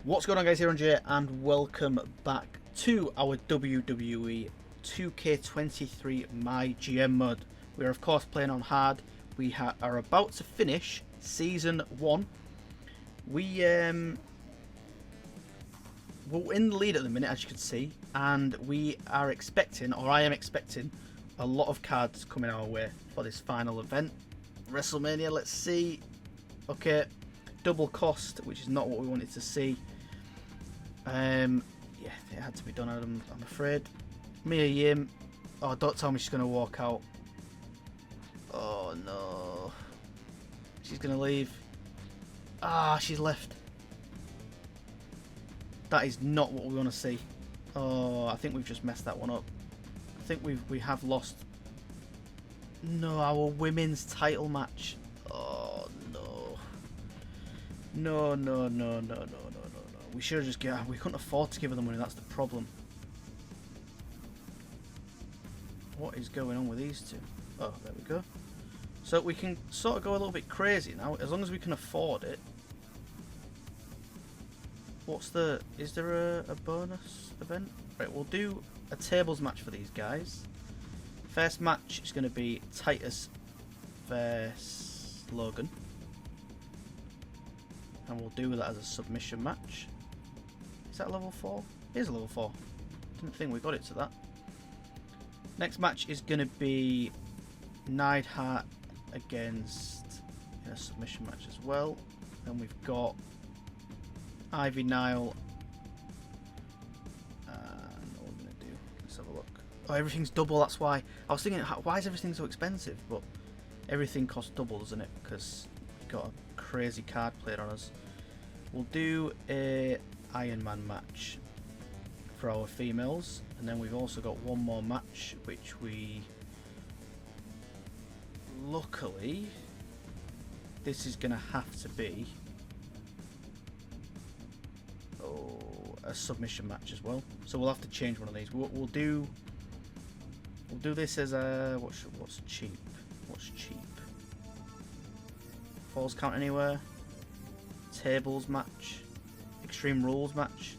What's going on, guys? EirronJ, and welcome back to our WWE 2K23 MyGM mod. We are of course playing on hard. We are about to finish season 1. We're in the lead at the minute, as you can see, and we are expecting, or I am expecting, a lot of cards coming our way for this final event, WrestleMania. Let's see. Okay, double cost, which is not what we wanted to see. Yeah, it had to be done. I'm afraid. Mia Yim. Oh, don't tell me she's gonna walk out. Oh no, she's gonna leave. Ah, she's left. That is not what we want to see. Oh, I think we've just messed that one up. I think we have lost. No, our women's title match. Oh no. No. We should have just given. We couldn't afford to give her the money. That's the problem. What is going on with these two? Oh, there we go. So we can sort of go a little bit crazy now, as long as we can afford it. What's the? Is there a bonus event? Right, we'll do a tables match for these guys. First match is going to be Titus versus Logan, and we'll do that as a submission match. Is that level 4? It is a level 4. Didn't think we got it to that. Next match is going to be Neidhart against in a submission match as well. Then we've got Ivy Nile. And what we're going to do? Let's have a look. Oh, everything's double. That's why I was thinking, why is everything so expensive? But everything costs double, doesn't it? Because we've got a crazy card played on us. We'll do a Iron Man match for our females, and then we've also got one more match which we luckily this is gonna have to be a submission match as well, so we'll have to change one of these. We'll do this as a what's cheap. Falls count anywhere. Tables match. Extreme rules match.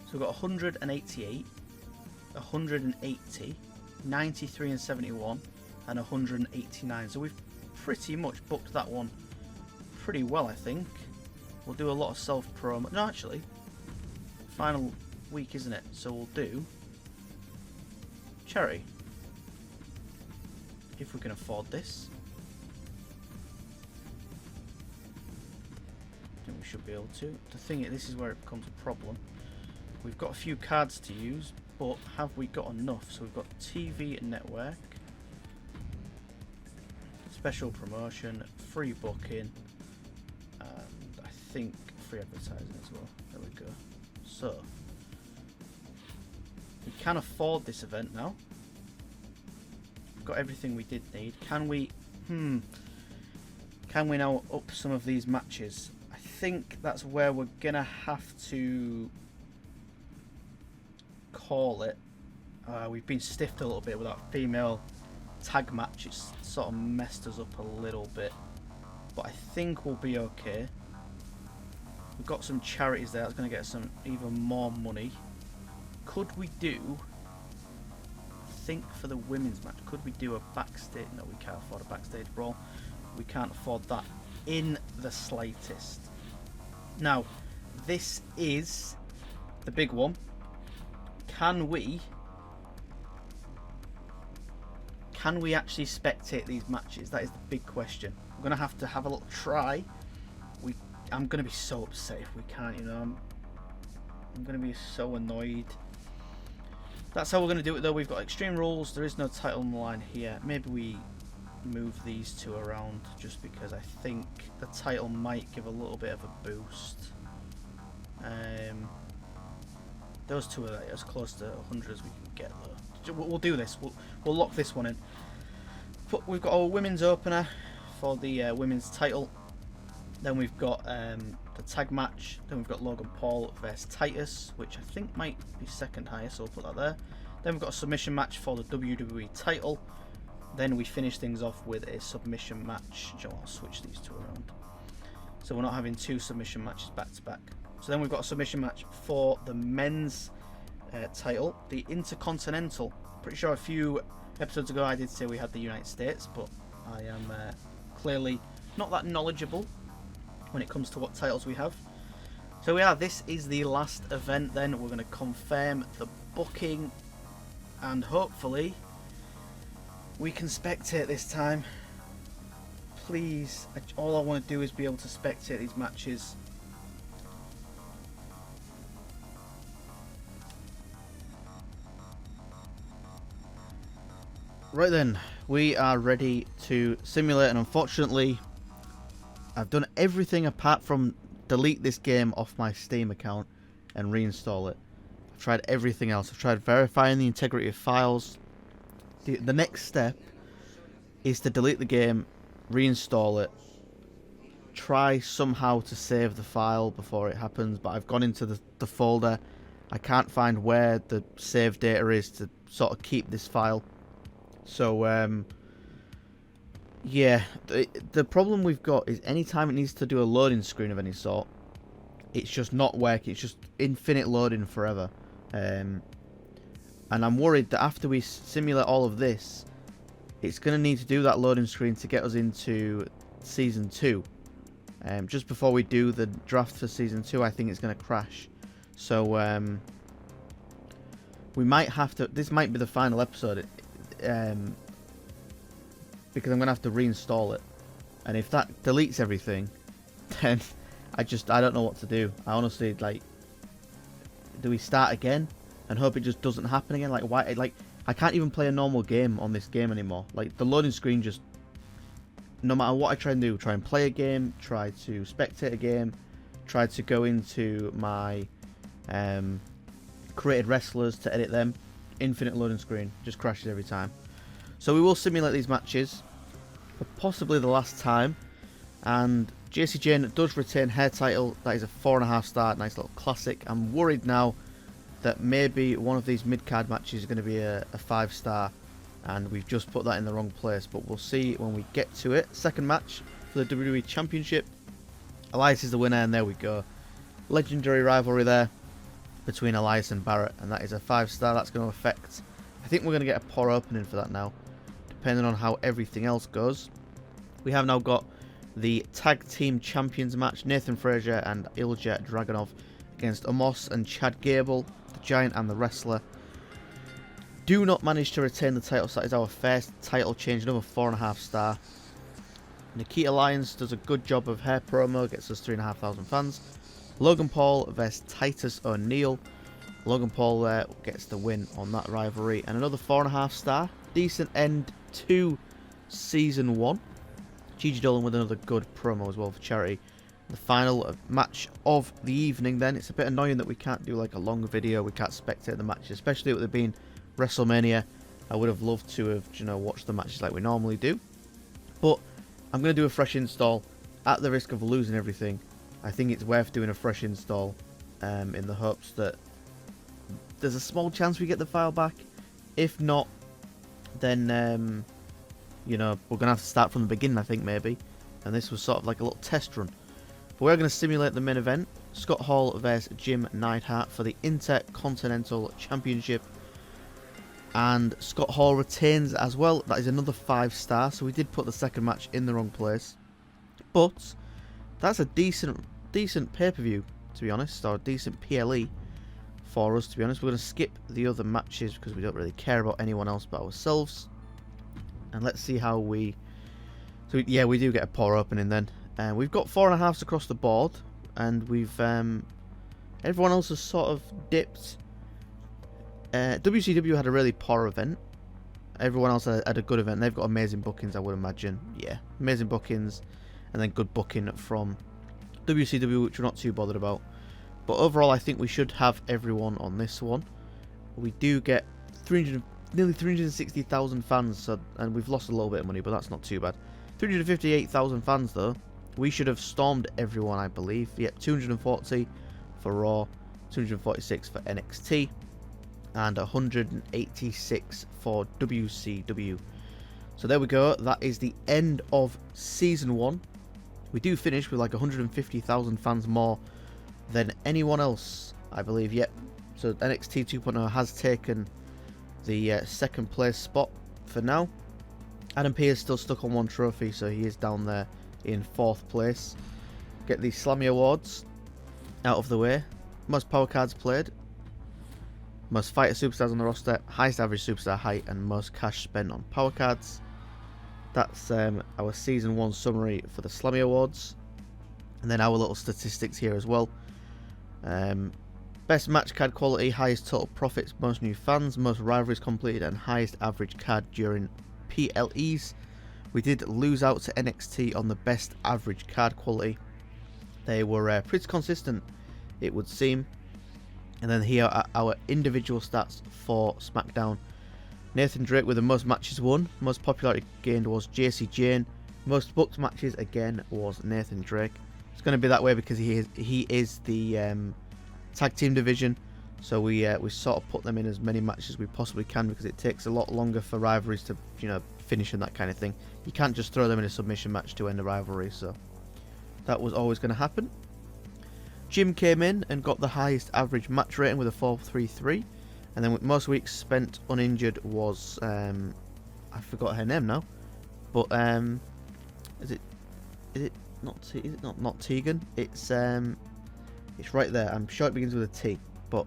So we've got 188, 180, 93 and 71, and 189. So we've pretty much booked that one pretty well, I think. We'll do a lot of self-promo. No, actually, final week, isn't it? So we'll do charity, if we can afford this. We should be able to. The thing is, this is where it becomes a problem. We've got a few cards to use, but have we got enough? So we've got TV network, special promotion, free booking, and I think free advertising as well. There we go. So we can afford this event now. We've got everything we did need. Can we? Can we now up some of these matches? I think that's where we're gonna have to call it. We've been stiffed a little bit with that female tag match. It's sort of messed us up a little bit, but I think we'll be okay. We've got some charities there. That's going to get us some even more money. Could we do? I think for the women's match, could we do a backstage? No, we can't afford a backstage brawl. We can't afford that in the slightest. Now, this is the big one. Can we actually spectate these matches? That is the big question. We're going to have a little try. I'm going to be so upset if we can't, you know. I'm going to be so annoyed. That's how we're going to do it, though. We've got extreme rules. There is no title on the line here. Maybe we move these two around just because I think the title might give a little bit of a boost. Those two are as close to 100 as we can get, though. We'll do this. We'll lock this one in. But we've got our women's opener for the women's title. Then we've got the tag match. Then we've got Logan Paul versus Titus, which I think might be second highest, so we'll put that there. Then we've got a submission match for the WWE title. Then we finish things off with a submission match. I'll switch these two around. so we're not having 2 submission matches back to back. So then we've got a submission match for the men's title, the Intercontinental. Pretty sure a few episodes ago I did say we had the United States, but I am clearly not that knowledgeable when it comes to what titles we have. So this is the last event then. We're going to confirm the booking and hopefully we can spectate this time. Please, all I want to do is be able to spectate these matches. Right then, we are ready to simulate, and unfortunately I've done everything apart from delete this game off my Steam account and reinstall it. I've tried everything else. I've tried verifying the integrity of files. The next step is to delete the game, reinstall it, try somehow to save the file before it happens, but I've gone into the folder. I can't find where the save data is to sort of keep this file. So yeah, the problem we've got is anytime it needs to do a loading screen of any sort, it's just not working. It's just infinite loading forever. And I'm worried that after we simulate all of this, it's going to need to do that loading screen to get us into Season 2. Just before we do the draft for Season 2, I think it's going to crash. So we might have to... This might be the final episode. Because I'm going to have to reinstall it. And if that deletes everything, then I don't know what to do. I honestly, like... Do we start again? And hope it just doesn't happen again? Like, why? Like, I can't even play a normal game on this game anymore. Like, the loading screen just... No matter what I try and do, try and play a game, try to spectate a game, try to go into my created wrestlers to edit them, infinite loading screen, just crashes every time. So we will simulate these matches for possibly the last time, and JC Jane does retain her title. That is a 4.5 star, nice little classic. I'm worried now that maybe one of these mid-card matches is going to be a 5 star, and we've just put that in the wrong place, but we'll see when we get to it. Second match for the WWE Championship. Elias is the winner, and there we go. Legendary rivalry there between Elias and Barrett, and that is a 5 star. That's going to affect... I think we're going to get a poor opening for that now, depending on how everything else goes. We have now got the Tag Team Champions match. Nathan Frazier and Ilja Dragunov against Omos and Chad Gable, the Giant and the Wrestler. Do not manage to retain the title, so that is our first title change, another 4.5 star. Nikita Lyons does a good job of her promo, gets us 3,500 fans. Logan Paul versus Titus O'Neil. Logan Paul there gets the win on that rivalry, and another 4.5 star. Decent end to Season 1. Gigi Dolan with another good promo as well for charity. The final match of the evening then. It's a bit annoying that we can't do like a long video, we can't spectate the matches, especially with it being WrestleMania. I would have loved to have, watched the matches like we normally do. But I'm going to do a fresh install at the risk of losing everything. I think it's worth doing a fresh install in the hopes that there's a small chance we get the file back. If not, then, we're going to have to start from the beginning, I think, maybe. And this was sort of like a little test run. But we're going to simulate the main event. Scott Hall versus Jim Neidhart for the Intercontinental Championship. And Scott Hall retains as well. That is another 5 star. So we did put the second match in the wrong place. But that's a decent pay-per-view, to be honest. Or a decent PLE for us, to be honest. We're going to skip the other matches because we don't really care about anyone else but ourselves. And let's see how we... So, yeah, we do get a poor opening then. We've got 4.5s across the board. And we've... everyone else has sort of dipped. WCW had a really poor event. Everyone else had a good event. They've got amazing bookings, I would imagine. Yeah, amazing bookings. And then good booking from WCW, which we're not too bothered about. But overall, I think we should have everyone on this one. We do get nearly 360,000 fans, so, and we've lost a little bit of money, but that's not too bad. 358,000 fans, though. We should have stormed everyone, I believe. Yep, 240 for Raw, 246 for NXT, and 186 for WCW. So there we go. That is the end of Season 1. We do finish with like 150,000 fans more than anyone else, I believe. Yep. So NXT 2.0 has taken the second place spot for now. Adam P is still stuck on 1 trophy, so he is down there in 4th place. Get the Slammy Awards out of the way. Most power cards played, most fighter superstars on the roster, highest average superstar height, and most cash spent on power cards. That's our Season 1 summary for the Slammy Awards. And then our little statistics here as well. Best match card quality, highest total profits, most new fans, most rivalries completed, and highest average card during PLEs. We did lose out to NXT on the best average card quality. They were pretty consistent, it would seem. And then here are our individual stats for SmackDown. Nathan Drake with the most matches won. Most popularity gained was JC Jane. Most booked matches again was Nathan Drake. It's going to be that way because he is the tag team division. So we sort of put them in as many matches as we possibly can because it takes a lot longer for rivalries to finish and that kind of thing. You can't just throw them in a submission match to end a rivalry. So that was always going to happen. Jim came in and got the highest average match rating with a 4.33, and then with most weeks spent uninjured was I forgot her name now, but is it not Tegan? It's right there. I'm sure it begins with a T, but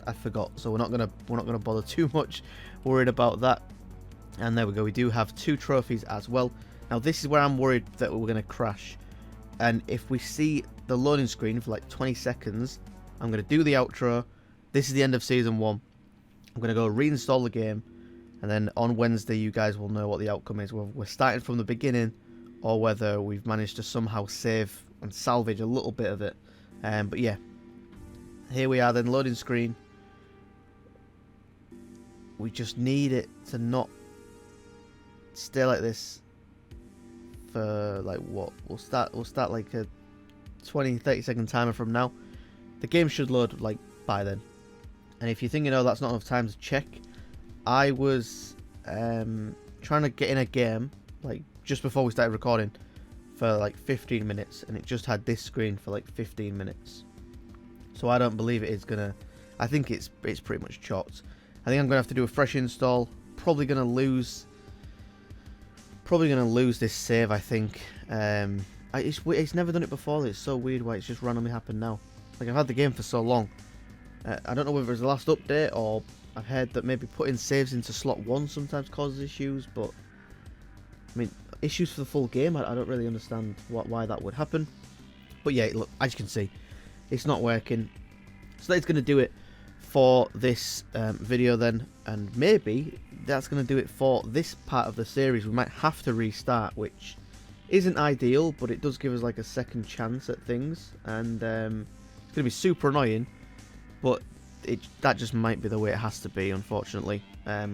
I forgot. So we're not gonna bother too much worried about that. And there we go. We do have 2 trophies as well. Now this is where I'm worried that we're gonna crash. And if we see the loading screen for like 20 seconds, I'm going to do the outro. This is the end of Season 1. I'm going to go reinstall the game. And then on Wednesday, you guys will know what the outcome is. Whether we're starting from the beginning or whether we've managed to somehow save and salvage a little bit of it. But yeah, here we are then, loading screen. We just need it to not stay like this for like what? We'll start like a 20-30 second timer from now. The game should load like by then. And if you're thinking, oh, that's not enough time to check, I was trying to get in a game like just before we started recording for like 15 minutes, and it just had this screen for like 15 minutes. So I don't believe it is gonna. I think it's pretty much chalked. I think I'm gonna have to do a fresh install. Probably gonna lose this save, I think. It's never done it before. It's so weird why it's just randomly happened now. Like, I've had the game for so long. I don't know whether it's the last update or I've heard that maybe putting saves into slot 1 sometimes causes issues, but I mean, issues for the full game, I don't really understand why that would happen. But yeah, look, as you can see, it's not working. So that's going to do it for this video then, and maybe that's going to do it for this part of the series. We might have to restart, which isn't ideal, but it does give us like a second chance at things, and it's going to be super annoying, but that just might be the way it has to be, unfortunately.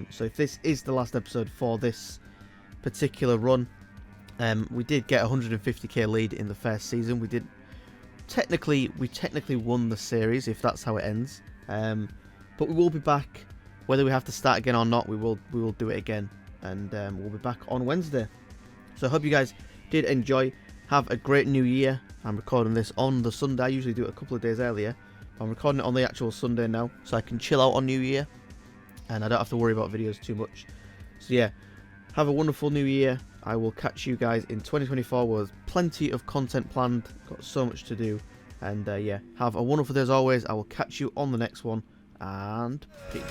So if this is the last episode for this particular run, we did get a 150k lead in the first season. We technically won the series, if that's how it ends. But we will be back, whether we have to start again or not. We will do it again, and we'll be back on Wednesday. So I hope you guys did enjoy. Have a great new year. I'm recording this on the Sunday. I usually do it a couple of days earlier. I'm recording it on the actual Sunday now, so I can chill out on New Year, and I don't have to worry about videos too much. So yeah, have a wonderful new year. I will catch you guys in 2024 with plenty of content planned. Got so much to do. And yeah, have a wonderful day as always. I will catch you on the next one, and peace.